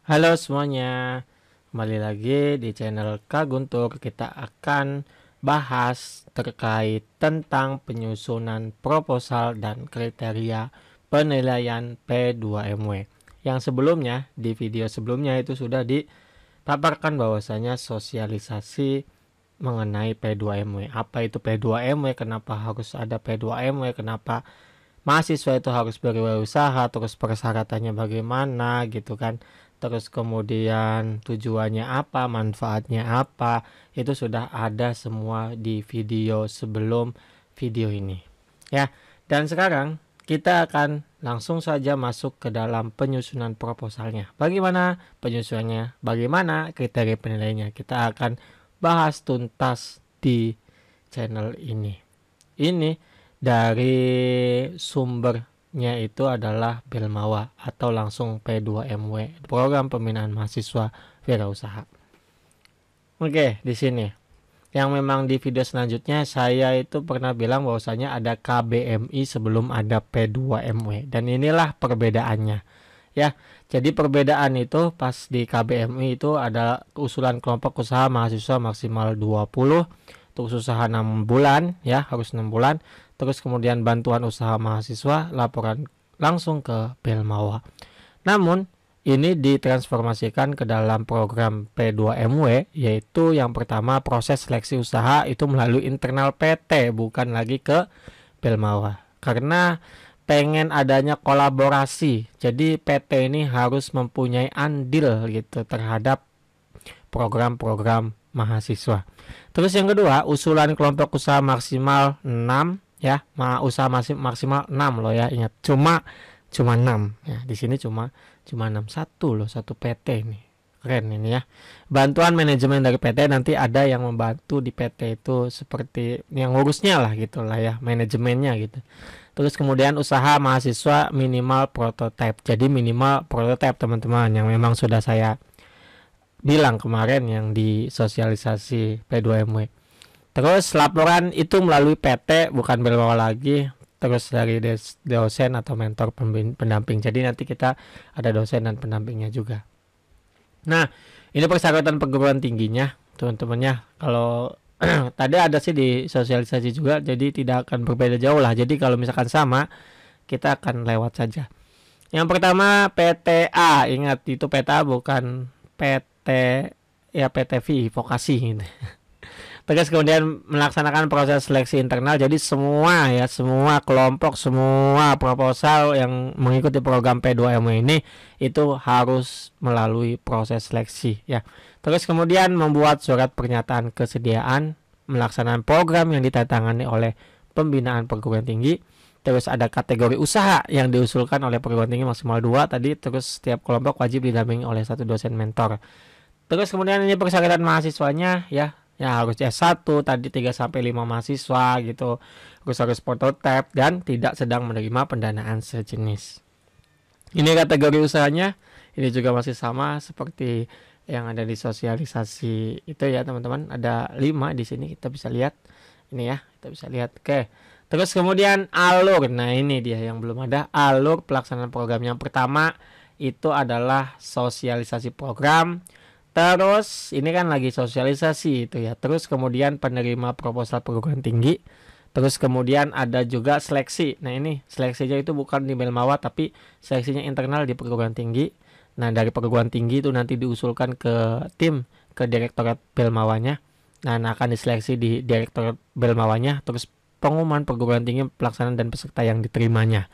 Halo semuanya, kembali lagi di channel Kak Guntur. Kita akan bahas terkait tentang penyusunan proposal dan kriteria penilaian P2MW. Yang sebelumnya, di video sebelumnya itu sudah dipaparkan bahwasanya sosialisasi mengenai P2MW. Apa itu P2MW, kenapa harus ada P2MW, kenapa mahasiswa itu harus berwirausaha, terus persyaratannya bagaimana gitu kan, terus kemudian tujuannya apa, manfaatnya apa, itu sudah ada semua di video sebelum video ini ya. Dan sekarang kita akan langsung saja masuk ke dalam penyusunan proposalnya. Bagaimana penyusunannya, bagaimana kriteria penilaiannya, kita akan bahas tuntas di channel ini dari sumbernya itu adalah Belmawa atau langsung P2MW, Program Pembinaan Mahasiswa Wirausaha. Oke, di sini yang memang di video selanjutnya saya itu pernah bilang bahwasanya ada KBMI sebelum ada P2MW, dan inilah perbedaannya ya. Jadi perbedaan itu pas di KBMI itu ada usulan kelompok usaha mahasiswa maksimal 20, untuk usaha 6 bulan ya, harus 6 bulan. Terus kemudian bantuan usaha mahasiswa laporan langsung ke Belmawa. Namun ini ditransformasikan ke dalam program P2MW, yaitu yang pertama proses seleksi usaha itu melalui internal PT, bukan lagi ke Belmawa. Karena pengen adanya kolaborasi, jadi PT ini harus mempunyai andil gitu terhadap program-program mahasiswa. Terus yang kedua, usulan kelompok usaha maksimal 6 ya, usaha maksimal 6 loh ya, ingat. Cuma 6 ya. Di sini cuma 6, satu loh, satu PT ini. Keren ini ya. Bantuan manajemen dari PT, nanti ada yang membantu di PT itu seperti yang ngurusnya lah gitu lah ya, manajemennya gitu. Terus kemudian usaha mahasiswa minimal prototipe. Jadi minimal prototipe teman-teman, yang memang sudah saya bilang kemarin yang di sosialisasi P2MW. Terus laporan itu melalui PT, bukan Belmawa lagi. Terus dari dosen atau mentor pendamping. Jadi nanti kita ada dosen dan pendampingnya juga. Nah, ini persyaratan perguruan tingginya, teman-temannya. Kalau tadi ada sih di sosialisasi juga, jadi tidak akan berbeda jauh lah. Jadi kalau misalkan sama, kita akan lewat saja. Yang pertama PTA, ingat itu PTA bukan PT ya, PTV vokasi gitu. Terus kemudian melaksanakan proses seleksi internal. Jadi semua kelompok, semua proposal yang mengikuti program P2M ini itu harus melalui proses seleksi ya. Terus kemudian membuat surat pernyataan kesediaan melaksanakan program yang ditandatangani oleh pembinaan perguruan tinggi. Terus ada kategori usaha yang diusulkan oleh perguruan tinggi maksimal 2 tadi. Terus setiap kelompok wajib didampingi oleh satu dosen mentor. Terus kemudian ini persyaratan mahasiswanya ya harus S1 tadi, 3 sampai 5 mahasiswa gitu. Harus prototipe dan tidak sedang menerima pendanaan sejenis. Ini kategori usahanya, ini juga masih sama seperti yang ada di sosialisasi itu ya teman-teman. Ada 5 di sini, kita bisa lihat. Ini ya, kita bisa lihat. Oke. Terus kemudian alur. Nah, ini dia yang belum ada, alur pelaksanaan program. Yang pertama itu adalah sosialisasi program. Terus ini kan lagi sosialisasi itu ya. Terus kemudian penerima proposal perguruan tinggi. Terus kemudian ada juga seleksi. Nah, ini seleksinya itu bukan di Belmawa tapi seleksinya internal di perguruan tinggi. Nah, dari perguruan tinggi itu nanti diusulkan ke tim, ke direktorat Belmawanya. Nah, akan diseleksi di direktorat Belmawanya. Terus pengumuman perguruan tinggi, pelaksanaan dan peserta yang diterimanya.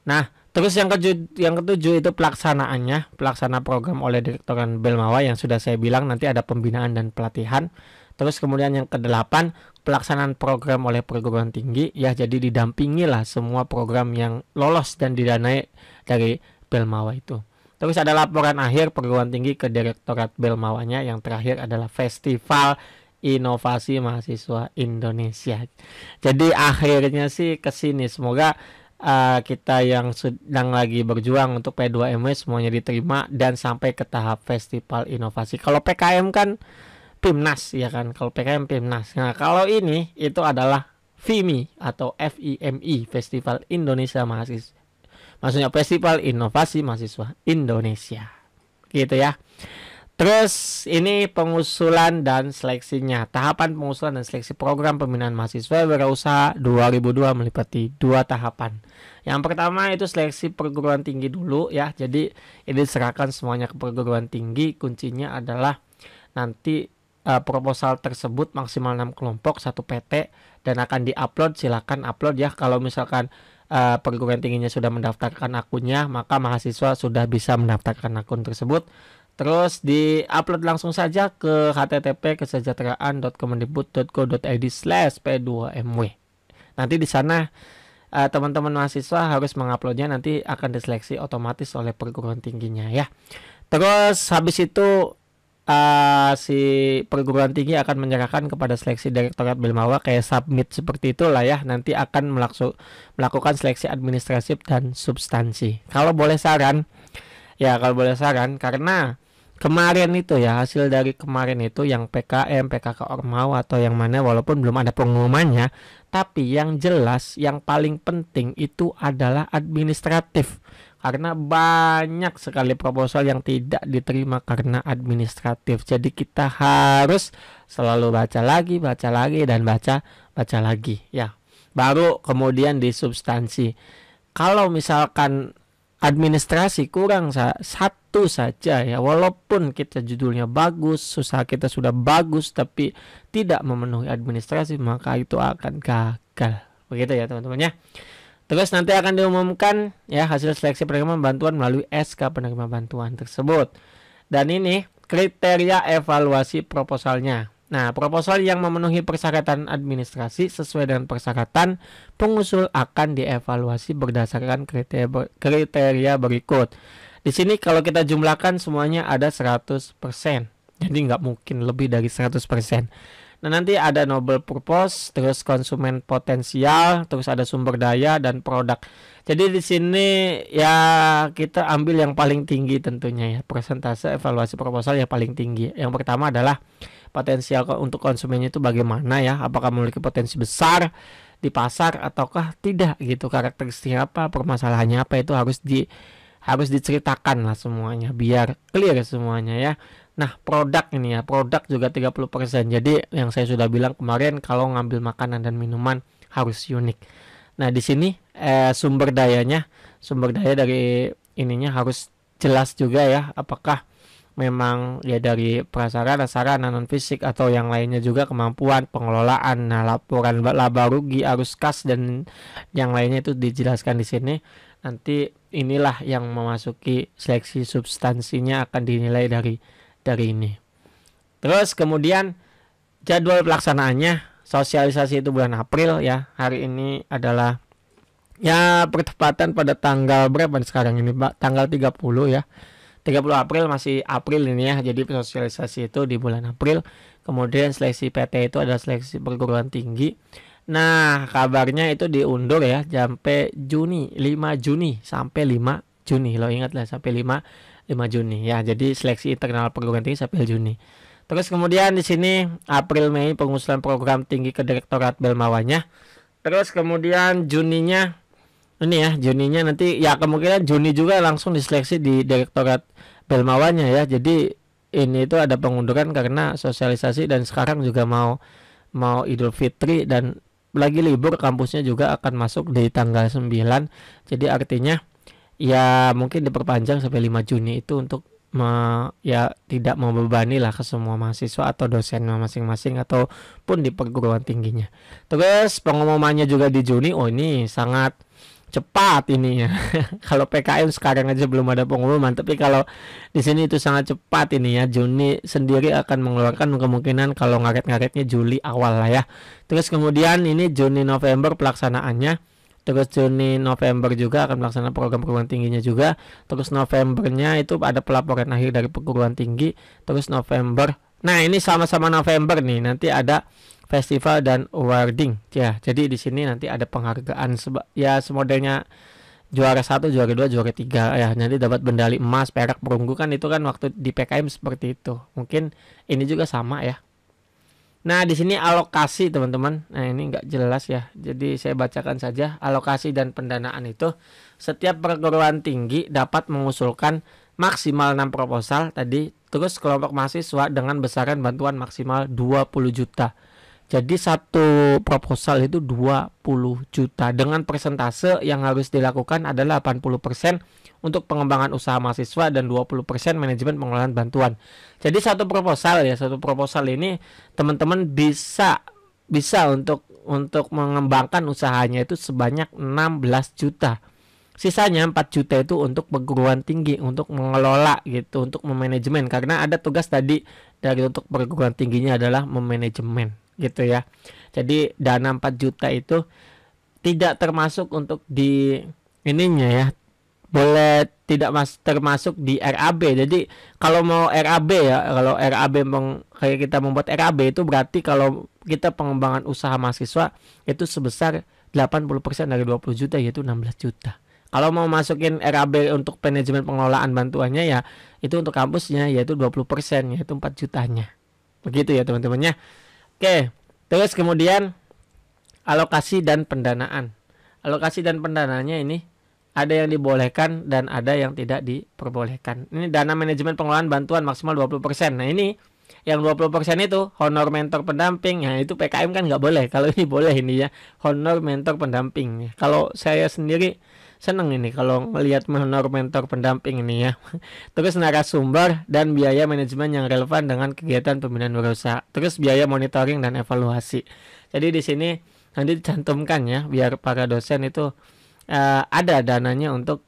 Nah, terus yang ketujuh itu pelaksanaannya, pelaksana program oleh Direktorat Belmawa yang sudah saya bilang nanti ada pembinaan dan pelatihan. Terus kemudian yang kedelapan, pelaksanaan program oleh perguruan tinggi ya, jadi didampingi lah semua program yang lolos dan didanai dari Belmawa itu. Terus ada laporan akhir perguruan tinggi ke Direktorat Belmawanya. Yang terakhir adalah Festival Inovasi Mahasiswa Indonesia. Jadi akhirnya sih ke sini, semoga kita yang sedang lagi berjuang untuk P2MW semuanya diterima dan sampai ke tahap festival inovasi. Kalau PKM kan PIMNAS ya kan, kalau PKM PIMNAS. Nah, kalau ini itu adalah FIMI atau FIMI, Festival Indonesia Mahasiswa. Maksudnya Festival Inovasi Mahasiswa Indonesia. gitu ya. Terus ini pengusulan dan seleksinya. Tahapan pengusulan dan seleksi program pembinaan mahasiswa wirausaha 2002 meliputi 2 tahapan. Yang pertama itu seleksi perguruan tinggi dulu ya. Jadi ini diserahkan semuanya ke perguruan tinggi. Kuncinya adalah nanti proposal tersebut maksimal 6 kelompok 1 PT dan akan diupload. Silakan upload ya. Kalau misalkan perguruan tingginya sudah mendaftarkan akunnya, maka mahasiswa sudah bisa mendaftarkan akun tersebut. Terus di-upload langsung saja ke http://kesejahteraan.kemendikbud.go.id/p2mw. Nanti di sana teman-teman mahasiswa harus menguploadnya, nanti akan diseleksi otomatis oleh perguruan tingginya ya. Terus habis itu si perguruan tinggi akan menyerahkan kepada seleksi Direktorat Belmawa kayak submit seperti itulah ya. Nanti akan melakukan seleksi administratif dan substansi. Kalau boleh saran karena kemarin itu ya, hasil dari kemarin itu yang PKM, PKK Ormawa atau yang mana, walaupun belum ada pengumumannya, tapi yang jelas yang paling penting itu adalah administratif. Karena banyak sekali proposal yang tidak diterima karena administratif. Jadi kita harus selalu baca lagi dan baca lagi ya. Baru kemudian di substansi. Kalau misalkan administrasi kurang satu saja ya, walaupun kita judulnya bagus, usaha kita sudah bagus, tapi tidak memenuhi administrasi, maka itu akan gagal. Begitu ya teman-teman ya. Terus nanti akan diumumkan ya hasil seleksi penerima bantuan melalui SK penerima bantuan tersebut. Dan ini kriteria evaluasi proposalnya. Nah, proposal yang memenuhi persyaratan administrasi sesuai dengan persyaratan pengusul akan dievaluasi berdasarkan kriteria berikut. Di sini kalau kita jumlahkan semuanya ada 100%. Jadi nggak mungkin lebih dari 100%. Nah, nanti ada noble purpose, terus konsumen potensial, terus ada sumber daya dan produk. Jadi di sini ya kita ambil yang paling tinggi tentunya ya, persentase evaluasi proposal yang paling tinggi. Yang pertama adalah potensial untuk konsumennya itu bagaimana ya, apakah memiliki potensi besar di pasar ataukah tidak gitu, karakteristiknya apa, permasalahannya apa, itu harus diceritakan lah semuanya biar clear semuanya ya. Nah, produk ini ya, produk juga 30%. Jadi yang saya sudah bilang kemarin, kalau ngambil makanan dan minuman harus unik. Nah, di sini sumber daya dari ininya harus jelas juga ya, apakah memang ya dari prasarana, sarana, non fisik atau yang lainnya juga, kemampuan pengelolaan, nah laporan laba rugi, arus kas dan yang lainnya itu dijelaskan di sini. Nanti inilah yang memasuki seleksi substansinya akan dinilai dari ini. Terus kemudian jadwal pelaksanaannya, sosialisasi itu bulan April ya. Hari ini adalah ya bertepatan pada tanggal berapa sekarang ini, Pak? Tanggal 30 ya. 30 April, masih April ini ya. Jadi sosialisasi itu di bulan April. Kemudian seleksi PT itu adalah seleksi perguruan tinggi. Nah, kabarnya itu diundur ya sampai Juni, 5 Juni sampai 5 Juni. Lo ingat lah, sampai 5 Juni ya. Jadi seleksi internal perguruan tinggi sampai Juni. Terus kemudian di sini April Mei pengusulan program tinggi ke Direktorat Belmawanya. Terus kemudian Juninya ini ya, Juninya nanti ya kemungkinan Juni juga langsung diseleksi di Direktorat Belmawanya ya. Jadi ini itu ada pengunduran karena sosialisasi dan sekarang juga mau Idul Fitri dan lagi libur, kampusnya juga akan masuk di tanggal 9. Jadi artinya ya mungkin diperpanjang sampai 5 Juni itu untuk ya tidak membebani lah ke semua mahasiswa atau dosen masing-masing ataupun di perguruan tingginya. Terus pengumumannya juga di Juni. Oh, ini sangat cepat ini ya. Kalau PKM sekarang aja belum ada pengumuman, tapi kalau di sini itu sangat cepat ini ya. Juni sendiri akan mengeluarkan kemungkinan kalau ngaret-ngaretnya Juli awal lah ya. Terus kemudian ini Juni November pelaksanaannya. Terus Juni November juga akan melaksanakan program perguruan tingginya juga. Terus Novembernya itu ada pelaporan akhir dari perguruan tinggi. Terus November, nah ini sama-sama November nih, nanti ada festival dan awarding ya. Jadi di sini nanti ada penghargaan ya, semodelnya juara 1, juara 2, juara 3 ya. Nanti dapat medali emas, perak, perunggu, kan itu kan waktu di PKM seperti itu. Mungkin ini juga sama ya. Nah, di sini alokasi teman-teman. Nah, ini nggak jelas ya. Jadi saya bacakan saja. Alokasi dan pendanaan itu, setiap perguruan tinggi dapat mengusulkan maksimal 6 proposal tadi. Terus kelompok mahasiswa dengan besaran bantuan maksimal 20 juta. Jadi satu proposal itu 20 juta. Dengan persentase yang harus dilakukan adalah 80% untuk pengembangan usaha mahasiswa dan 20% manajemen pengelolaan bantuan. Jadi satu proposal ini teman-teman bisa untuk mengembangkan usahanya itu sebanyak 16 juta. Sisanya 4 juta itu untuk perguruan tinggi, untuk mengelola gitu, untuk memanajemen. Karena ada tugas tadi dari untuk perguruan tingginya adalah memanajemen gitu ya. Jadi dana 4 juta itu tidak termasuk untuk di ininya ya. Boleh tidak termasuk di RAB. Jadi kalau mau RAB ya, kalau RAB kayak kita membuat RAB itu berarti kalau kita pengembangan usaha mahasiswa itu sebesar 80% dari 20 juta yaitu 16 juta. Kalau mau masukin RAB untuk manajemen pengelolaan bantuannya ya itu untuk kampusnya yaitu 20% yaitu 4 jutanya. Begitu ya teman-temannya. Oke, terus kemudian alokasi dan pendanaan. Alokasi dan pendanaannya ini ada yang dibolehkan dan ada yang tidak diperbolehkan. Ini dana manajemen pengelolaan bantuan maksimal 20%. Nah ini yang 20% itu honor mentor pendamping. Nah itu PKM kan nggak boleh. Kalau ini boleh ini ya, honor mentor pendamping. Kalau saya sendiri seneng ini kalau melihat honor mentor pendamping ini ya. Terus narasumber dan biaya manajemen yang relevan dengan kegiatan pembinaan berusaha. Terus biaya monitoring dan evaluasi. Jadi di sini nanti dicantumkan ya biar para dosen itu ada dananya untuk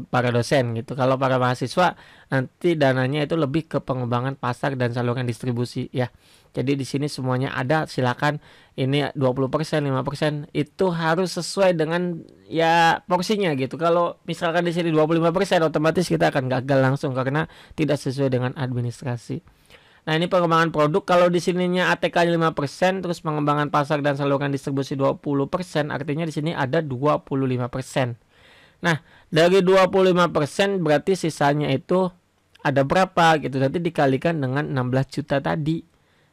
para dosen gitu. Kalau para mahasiswa nanti dananya itu lebih ke pengembangan pasar dan saluran distribusi ya. Jadi di sini semuanya ada, silakan ini 20%, 5% itu harus sesuai dengan ya porsinya gitu. Kalau misalkan di sini 25% otomatis kita akan gagal langsung karena tidak sesuai dengan administrasi. Nah, ini pengembangan produk kalau di sininya ATK 5%, terus pengembangan pasar dan saluran distribusi 20%, artinya di sini ada 25%. Nah, dari 25% berarti sisanya itu ada berapa gitu. Nanti dikalikan dengan 16 juta tadi.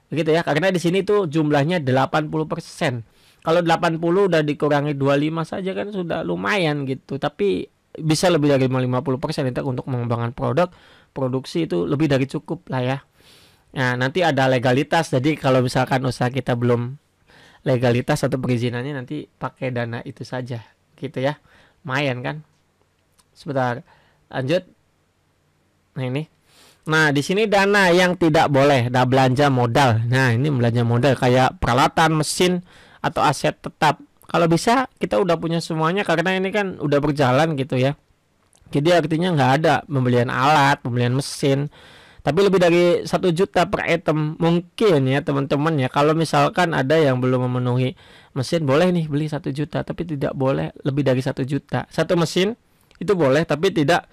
Begitu ya, karena di sini tuh jumlahnya 80%. Kalau 80 udah dikurangi 25 saja kan sudah lumayan gitu. Tapi bisa lebih dari 50% itu untuk mengembangkan produksi itu lebih dari cukup lah ya. Nah, nanti ada legalitas. Jadi kalau misalkan usaha kita belum legalitas atau perizinannya nanti pakai dana itu saja gitu ya. Lumayan kan? Sebentar. Lanjut. Nah, ini. Nah, di sini dana yang tidak boleh, belanja modal. Nah, ini belanja modal kayak peralatan, mesin atau aset tetap. Kalau bisa kita udah punya semuanya karena ini kan udah berjalan gitu ya. Jadi artinya nggak ada pembelian alat, pembelian mesin. Tapi lebih dari 1 juta per item mungkin ya teman-teman ya. Kalau misalkan ada yang belum memenuhi mesin boleh nih beli 1 juta, tapi tidak boleh lebih dari 1 juta. Satu mesin itu boleh tapi tidak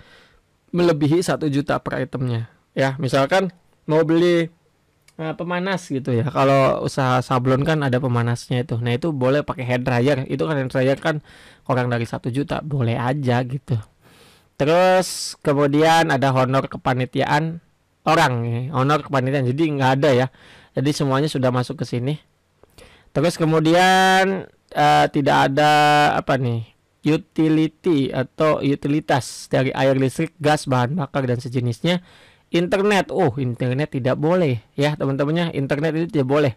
melebihi 1 juta per itemnya. Ya, misalkan mau beli pemanas gitu ya. Kalau usaha sablon kan ada pemanasnya itu. Nah, itu boleh pakai hair dryer. Itu kan hair dryer kan kurang dari 1 juta, boleh aja gitu. Terus kemudian ada honor kepanitiaan orang ya. Honor kepanitiaan. Jadi nggak ada ya. Jadi semuanya sudah masuk ke sini. Terus kemudian tidak ada apa nih? Utility atau utilitas dari air, listrik, gas, bahan bakar dan sejenisnya. Internet, internet tidak boleh ya teman-temannya, internet itu tidak boleh.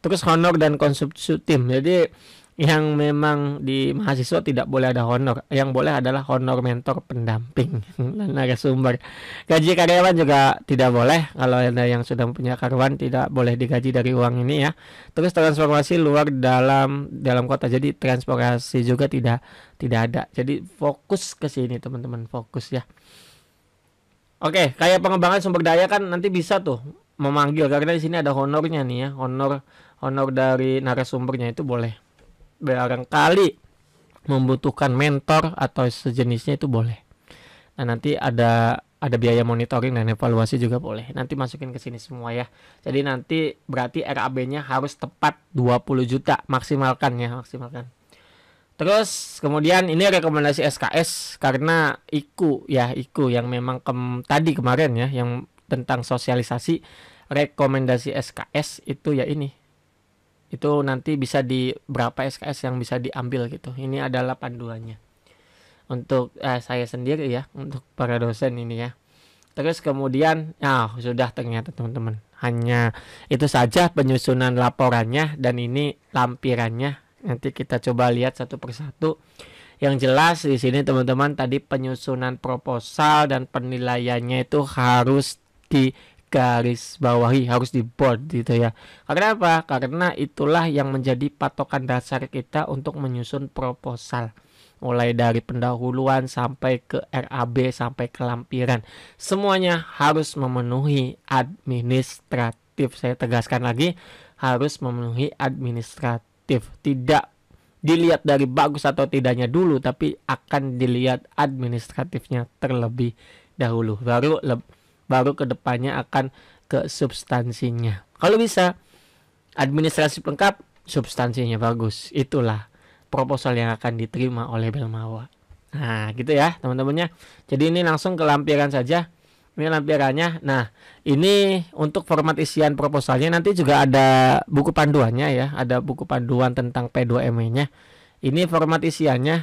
Terus honor dan konsumsi tim. Jadi yang memang di mahasiswa tidak boleh ada honor. Yang boleh adalah honor mentor pendamping dan narasumber. Gaji karyawan juga tidak boleh. Kalau ada yang sudah punya karyawan tidak boleh digaji dari uang ini ya. Terus transformasi luar dalam kota. Jadi transportasi juga tidak ada. Jadi fokus ke sini teman-teman, fokus ya. Oke, kayak pengembangan sumber daya kan nanti bisa tuh memanggil karena di sini ada honornya nih ya, honor dari narasumbernya itu boleh. Barangkali membutuhkan mentor atau sejenisnya itu boleh. Nah, nanti ada biaya monitoring dan evaluasi juga boleh. Nanti masukin ke sini semua ya. Jadi nanti berarti RAB-nya harus tepat 20 juta maksimalkan ya, maksimalkan. Terus kemudian ini rekomendasi SKS karena IKU yang memang tadi kemarin ya yang tentang sosialisasi, rekomendasi SKS itu ya ini. Itu nanti bisa di berapa SKS yang bisa diambil gitu. Ini adalah panduannya. untuk saya sendiri ya, untuk para dosen ini ya. Terus kemudian, sudah ternyata teman-teman. Hanya itu saja penyusunan laporannya dan ini lampirannya. Nanti kita coba lihat satu persatu. Yang jelas di sini teman-teman tadi penyusunan proposal dan penilaiannya itu harus digaris bawahi, harus di bold gitu ya. Karena apa? Karena itulah yang menjadi patokan dasar kita untuk menyusun proposal. Mulai dari pendahuluan sampai ke RAB sampai ke lampiran. Semuanya harus memenuhi administratif. Saya tegaskan lagi, harus memenuhi administratif. Tidak dilihat dari bagus atau tidaknya dulu, tapi akan dilihat administratifnya terlebih dahulu. Baru kedepannya akan ke substansinya. Kalau bisa administrasi lengkap, substansinya bagus. Itulah proposal yang akan diterima oleh Belmawa. Nah, gitu ya teman-temannya. Jadi ini langsung ke lampiran saja. Ini lampirannya. Nah, ini untuk format isian proposalnya nanti juga ada buku panduannya ya. Ada buku panduan tentang P2ME-nya. Ini format isiannya,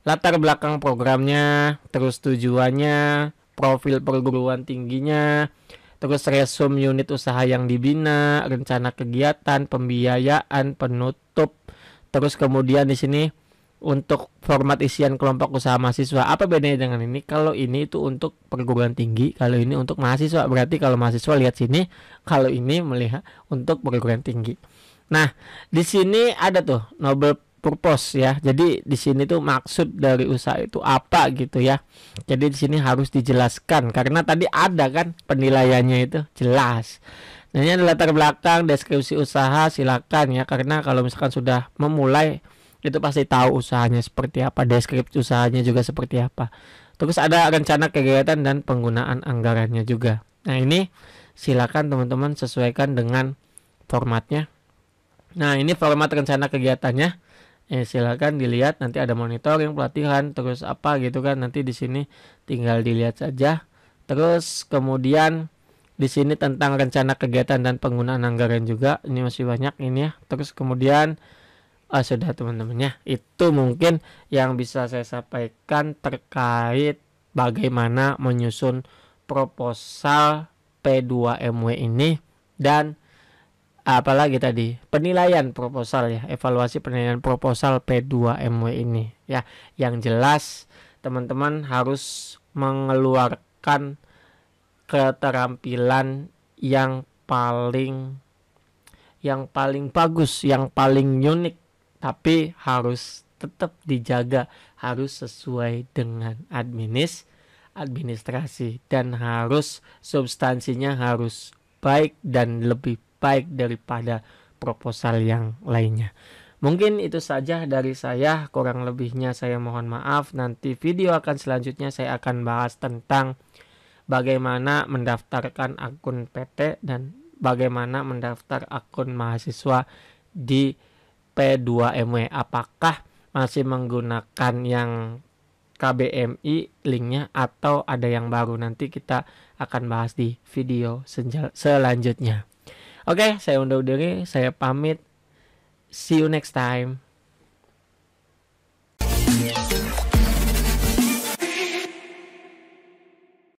latar belakang programnya, terus tujuannya, profil perguruan tingginya, terus resume unit usaha yang dibina, rencana kegiatan, pembiayaan, penutup. Terus kemudian di sini untuk format isian kelompok usaha mahasiswa. Apa bedanya dengan ini? Kalau ini itu untuk perguruan tinggi, kalau ini untuk mahasiswa. Berarti kalau mahasiswa lihat sini, kalau ini melihat untuk perguruan tinggi. Nah, di sini ada tuh noble purpose ya. Jadi di sini tuh maksud dari usaha itu apa gitu ya. Jadi di sini harus dijelaskan karena tadi ada kan penilaiannya itu jelas. Nah, ini adalah latar belakang deskripsi usaha, silakan ya, karena kalau misalkan sudah memulai itu pasti tahu usahanya seperti apa, deskripsi usahanya juga seperti apa. Terus ada rencana kegiatan dan penggunaan anggarannya juga. Nah, ini silakan teman-teman sesuaikan dengan formatnya. Nah, ini format rencana kegiatannya. Silakan dilihat, nanti ada monitoring, pelatihan, terus apa gitu kan. Nanti di sini tinggal dilihat saja. Terus kemudian di sini tentang rencana kegiatan dan penggunaan anggaran juga. Ini masih banyak ini ya. Terus kemudian sudah teman-teman ya. Itu mungkin yang bisa saya sampaikan terkait bagaimana menyusun proposal P2MW ini dan apalagi tadi penilaian proposal ya, evaluasi penilaian proposal P2MW ini ya. Yang jelas teman-teman harus mengeluarkan keterampilan yang paling bagus, yang paling unik, tapi harus tetap dijaga, harus sesuai dengan administrasi dan harus substansinya harus baik dan lebih baik daripada proposal yang lainnya. Mungkin itu saja dari saya, kurang lebihnya saya mohon maaf. Nanti video akan selanjutnya saya akan bahas tentang bagaimana mendaftarkan akun PT dan bagaimana mendaftar akun mahasiswa di P2MW. Apakah masih menggunakan yang KBMI linknya atau ada yang baru? Nanti kita akan bahas di video selanjutnya. Oke, saya undur diri, saya pamit. See you next time.